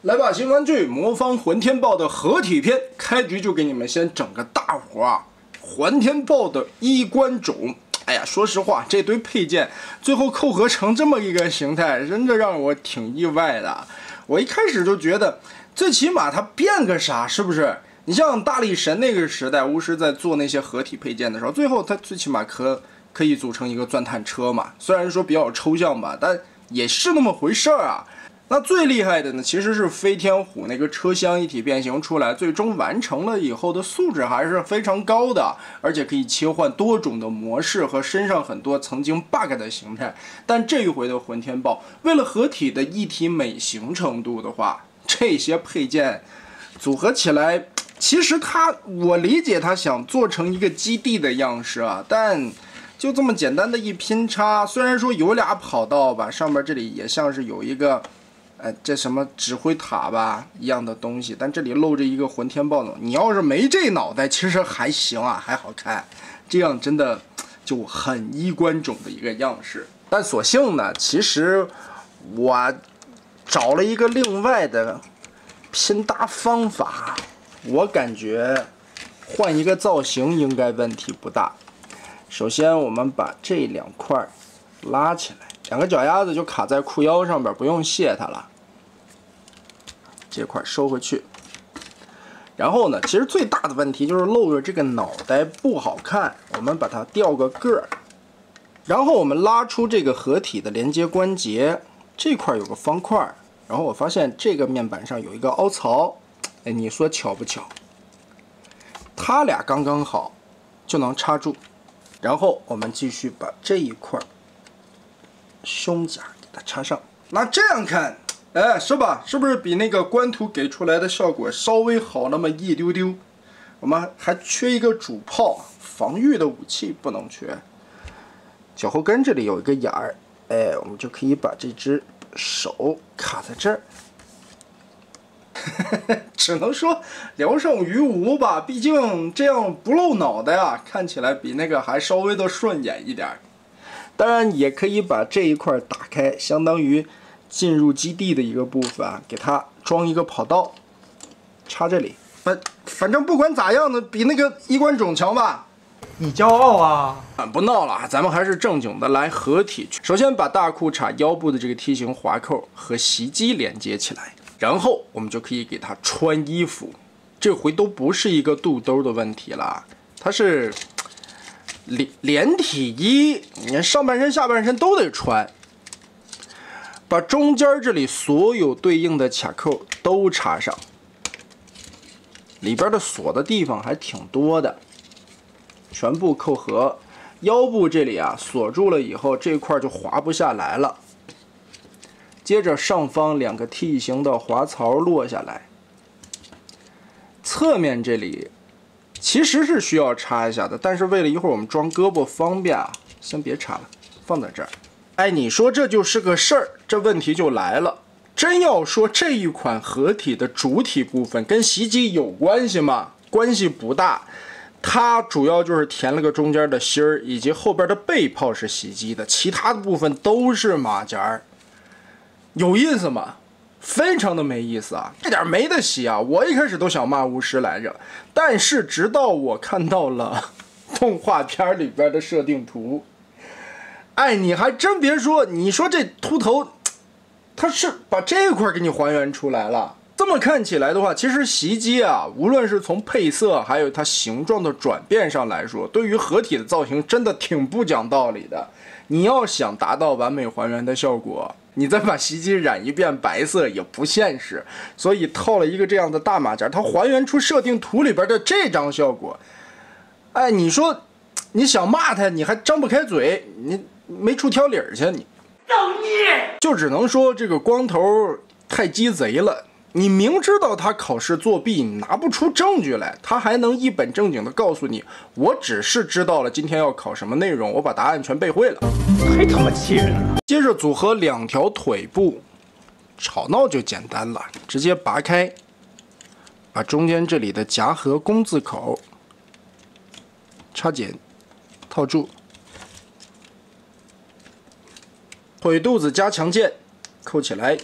来吧，新玩具魔方混天豹的合体篇，开局就给你们先整个大活啊！混天豹的衣冠冢，哎呀，说实话，这堆配件最后扣合成这么一个形态，真的让我挺意外的。我一开始就觉得，最起码它变个啥，是不是？你像大力神那个时代，巫师在做那些合体配件的时候，最后它最起码可以组成一个钻探车嘛，虽然说比较抽象吧，但也是那么回事儿啊。那最厉害的呢，其实是飞天虎那个车厢一体变形出来，最终完成了以后的素质还是非常高的，而且可以切换多种的模式和身上很多曾经 bug 的形态。但这一回的混天豹，为了合体的一体美型程度的话，这些配件组合起来，其实我理解他想做成一个基地的样式啊，但就这么简单的一拼插，虽然说有俩跑道吧，上面这里也像是有一个。这什么指挥塔吧一样的东西，但这里露着一个混天豹脑。你要是没这脑袋，其实还行啊，还好看。这样真的就很衣冠冢的一个样式。但所幸呢，其实我找了一个另外的拼搭方法，我感觉换一个造型应该问题不大。首先，我们把这两块拉起来，两个脚丫子就卡在裤腰上边，不用卸它了。这块收回去，然后呢，其实最大的问题就是露着这个脑袋不好看，我们把它调个个儿，然后我们拉出这个合体的连接关节，这块有个方块，然后我发现这个面板上有一个凹槽，哎，你说巧不巧？它俩刚刚好就能插住，然后我们继续把这一块胸甲给它插上，那这样看。哎，是吧？是不是比那个官图给出来的效果稍微好那么一丢丢？我们还缺一个主炮，防御的武器不能缺。脚后跟这里有一个眼儿，哎，我们就可以把这只手卡在这儿。只能说聊胜于无吧，毕竟这样不露脑袋啊，看起来比那个还稍微的顺眼一点。当然也可以把这一块打开，相当于进入基地的一个部分啊，给它装一个跑道，插这里。反正不管咋样呢，比那个衣冠冢强吧？你骄傲啊！不闹了，咱们还是正经的来合体。首先把大裤衩腰部的这个梯形滑扣和袭击连接起来，然后我们就可以给它穿衣服。这回都不是一个肚兜的问题了，它是连体衣，你上半身下半身都得穿。把中间这里所有对应的卡扣都插上，里边的锁的地方还挺多的，全部扣合。腰部这里啊锁住了以后，这块就滑不下来了。接着上方两个 T 型的滑槽落下来，侧面这里其实是需要插一下的，但是为了一会儿我们装胳膊方便啊，先别插了，放在这儿。哎，你说这就是个事儿，这问题就来了。真要说这一款合体的主体部分跟袭击有关系吗？关系不大，它主要就是填了个中间的芯儿，以及后边的背炮是袭击的，其他的部分都是马甲儿。有意思吗？非常的没意思啊，这点没得洗啊！我一开始都想骂巫师来着，但是直到我看到了动画片里边的设定图。哎，你还真别说，你说这秃头，它是把这块给你还原出来了。这么看起来的话，其实袭击啊，无论是从配色还有它形状的转变上来说，对于合体的造型真的挺不讲道理的。你要想达到完美还原的效果，你再把袭击染一遍白色也不现实。所以套了一个这样的大马甲，它还原出设定图里边的这张效果。哎，你说你想骂他，你还张不开嘴，你没处挑理儿去，你造孽！就只能说这个光头太鸡贼了。你明知道他考试作弊，你拿不出证据来，他还能一本正经的告诉你，我只是知道了今天要考什么内容，我把答案全背会了，太他妈气人了！接着组合两条腿部，吵闹就简单了，直接拔开，把中间这里的夹合工字口插紧，套住。腿肚子加强键扣起来，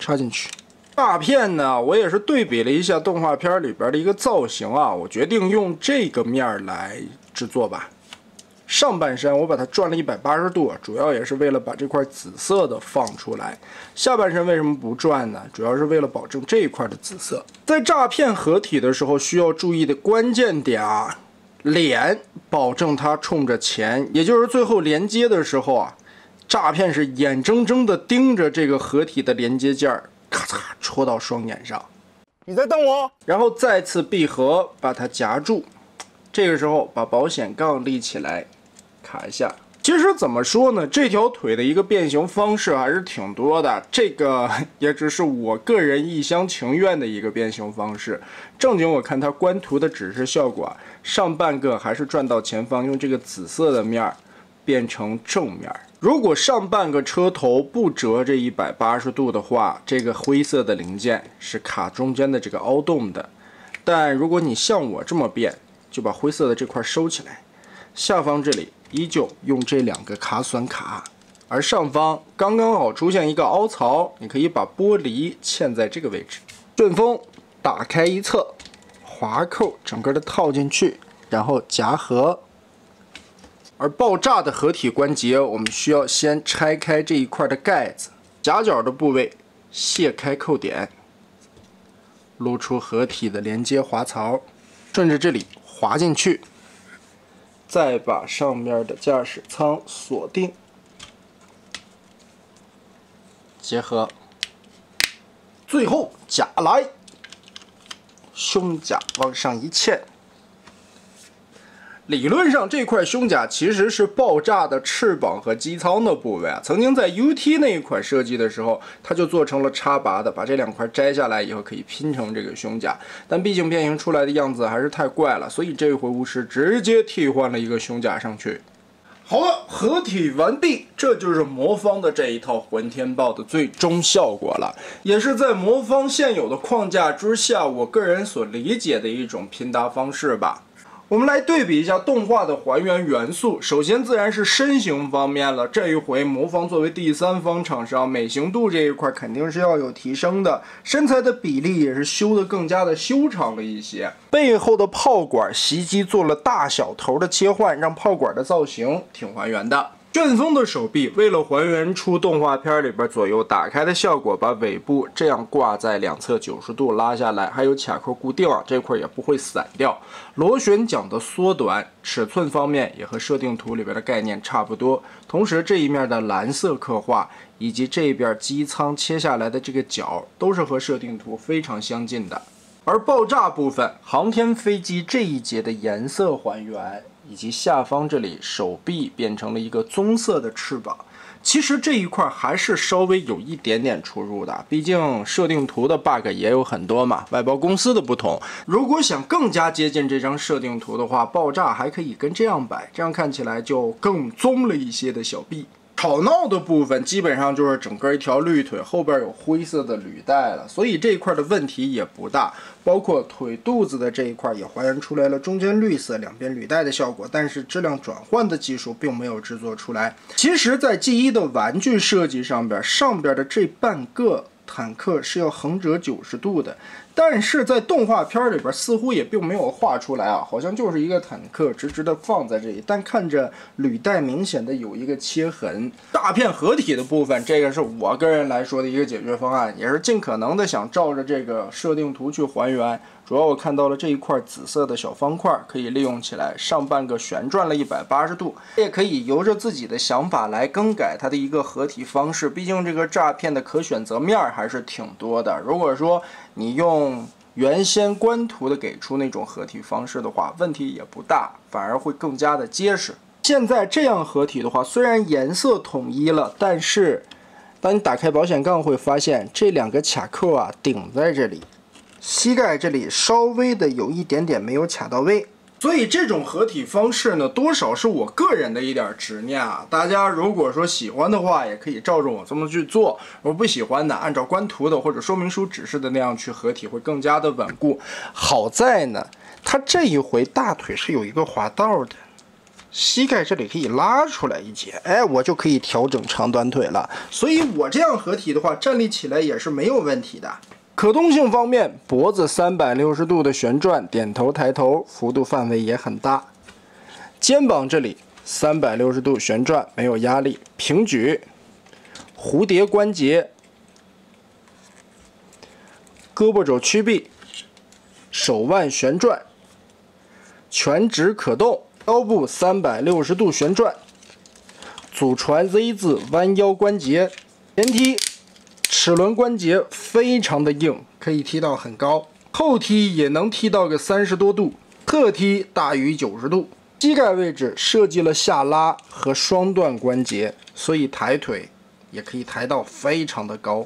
插进去。大片呢，我也是对比了一下动画片里边的一个造型啊，我决定用这个面来制作吧。上半身我把它转了180度，主要也是为了把这块紫色的放出来。下半身为什么不转呢？主要是为了保证这一块的紫色。在炸片合体的时候需要注意的关键点啊，脸保证它冲着前，也就是最后连接的时候啊，炸片是眼睁睁的盯着这个合体的连接件，咔嚓戳到双眼上。你在瞪我？然后再次闭合，把它夹住。这个时候把保险杠立起来。卡一下，其实怎么说呢？这条腿的一个变形方式还是挺多的，这个也只是我个人一厢情愿的一个变形方式。正经我看它官图的指示效果，上半个还是转到前方，用这个紫色的面变成正面。如果上半个车头不折这180度的话，这个灰色的零件是卡中间的这个凹洞的。但如果你像我这么变，就把灰色的这块收起来，下方这里依旧用这2个卡榫卡，而上方刚刚好出现一个凹槽，你可以把玻璃嵌在这个位置。顺风打开一侧，滑扣整个的套进去，然后夹合。而爆炸的合体关节，我们需要先拆开这一块的盖子，夹角的部位卸开扣点，露出合体的连接滑槽，顺着这里滑进去。再把上面的驾驶舱锁定，结合，最后夹来，胸甲往上一嵌。理论上这块胸甲其实是爆炸的翅膀和机舱的部位啊。曾经在 UT 那一款设计的时候，它就做成了插拔的，把这2块摘下来以后可以拼成这个胸甲。但毕竟变形出来的样子还是太怪了，所以这回巫师直接替换了一个胸甲上去。好了，合体完毕，这就是魔方的这一套混天豹的最终效果了，也是在魔方现有的框架之下，我个人所理解的一种拼搭方式吧。我们来对比一下动画的还原元素。首先自然是身形方面了，这一回魔方作为第三方厂商，美型度这一块肯定是要有提升的，身材的比例也是修得更加的修长了一些。背后的炮管袭击做了大小头的切换，让炮管的造型挺还原的。旋风的手臂为了还原出动画片里边左右打开的效果，把尾部这样挂在两侧90度拉下来，还有卡扣固定啊，这块也不会散掉。螺旋桨的缩短，尺寸方面也和设定图里边的概念差不多。同时这一面的蓝色刻画以及这边机舱切下来的这个角，都是和设定图非常相近的。而爆炸部分，航天飞机这一节的颜色还原，以及下方这里手臂变成了一个棕色的翅膀，其实这一块还是稍微有一点点出入的，毕竟设定图的 bug 也有很多嘛，外包公司的不同。如果想更加接近这张设定图的话，爆炸还可以跟这样摆，这样看起来就更棕了一些的小臂。吵闹的部分基本上就是整个一条绿腿，后边有灰色的履带了，所以这一块的问题也不大。包括腿肚子的这一块也还原出来了中间绿色两边履带的效果，但是质量转换的技术并没有制作出来。其实在 G1 的玩具设计上边，上边的这半个坦克是要横折90度的，但是在动画片里边似乎也并没有画出来啊，好像就是一个坦克直直的放在这里，但看着履带明显的有一个切痕。大片合体的部分，这个是我个人来说的一个解决方案，也是尽可能的想照着这个设定图去还原。主要我看到了这一块紫色的小方块可以利用起来，上半个旋转了180度，也可以由着自己的想法来更改它的一个合体方式。毕竟这个炸片的可选择面还是挺多的，如果说你用原先官图的给出那种合体方式的话，问题也不大，反而会更加的结实。现在这样合体的话，虽然颜色统一了，但是当你打开保险杠会发现这两个卡扣啊顶在这里，膝盖这里稍微的有一点点没有卡到位，所以这种合体方式呢，多少是我个人的一点执念啊。大家如果说喜欢的话，也可以照着我这么去做；如果不喜欢的，按照官图的或者说明书指示的那样去合体，会更加的稳固。好在呢，它这一回大腿是有一个滑道的，膝盖这里可以拉出来一截，哎，我就可以调整长短腿了。所以我这样合体的话，站立起来也是没有问题的。可动性方面，脖子360度的旋转，点头抬头，幅度范围也很大。肩膀这里360度旋转，没有压力，平举，蝴蝶关节，胳膊肘屈臂，手腕旋转，全指可动。腰部360度旋转，祖传 Z 字弯腰关节，前踢，齿轮关节非常的硬，可以踢到很高，后踢也能踢到个30多度，侧踢大于90度。膝盖位置设计了下拉和双段关节，所以抬腿也可以抬到非常的高。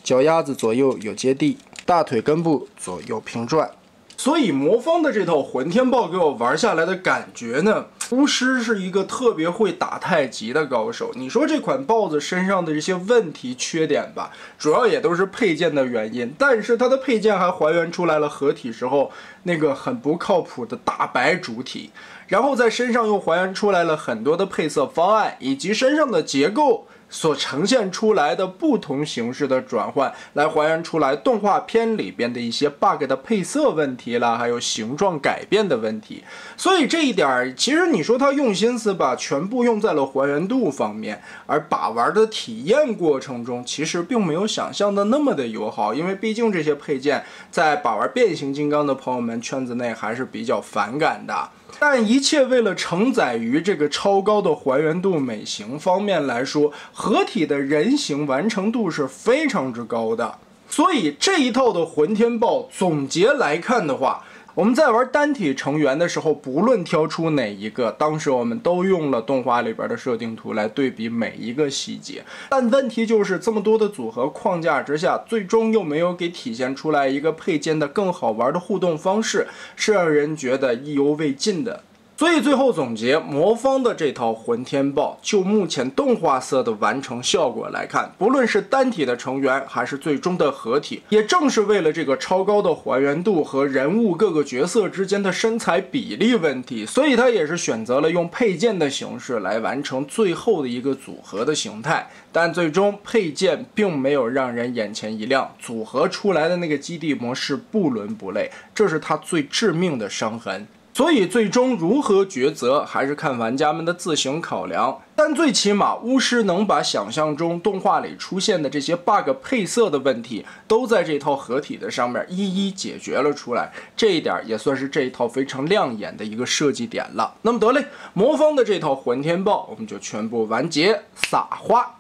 脚丫子左右有接地，大腿根部左右平转。所以魔方的这套混天豹给我玩下来的感觉呢，巫师是一个特别会打太极的高手。你说这款豹子身上的这些问题缺点吧，主要也都是配件的原因，但是它的配件还还原出来了合体时候那个很不靠谱的大白主体，然后在身上又还原出来了很多的配色方案，以及身上的结构所呈现出来的不同形式的转换，来还原出来动画片里边的一些 bug 的配色问题啦，还有形状改变的问题。所以这一点其实你说他用心思吧，全部用在了还原度方面，而把玩的体验过程中其实并没有想象的那么的友好，因为毕竟这些配件在把玩变形金刚的朋友们圈子内还是比较反感的。但一切为了承载于这个超高的还原度美型方面来说，合体的人形完成度是非常之高的。所以这一套的混天豹总结来看的话，我们在玩单体成员的时候，不论挑出哪一个，当时我们都用了动画里边的设定图来对比每一个细节。但问题就是这么多的组合框架之下，最终又没有给体现出来一个配件的更好玩的互动方式，是让人觉得意犹未尽的。所以最后总结，魔方的这套混天豹，就目前动画色的完成效果来看，不论是单体的成员还是最终的合体，也正是为了这个超高的还原度和人物各个角色之间的身材比例问题，所以他也是选择了用配件的形式来完成最后的一个组合的形态。但最终配件并没有让人眼前一亮，组合出来的那个基地模式不伦不类，这是他最致命的伤痕。所以最终如何抉择，还是看玩家们的自行考量。但最起码，巫师能把想象中动画里出现的这些 bug 配色的问题，都在这套合体的上面一一解决了出来。这一点也算是这一套非常亮眼的一个设计点了。那么得嘞，魔方的这套混天豹我们就全部完结，撒花。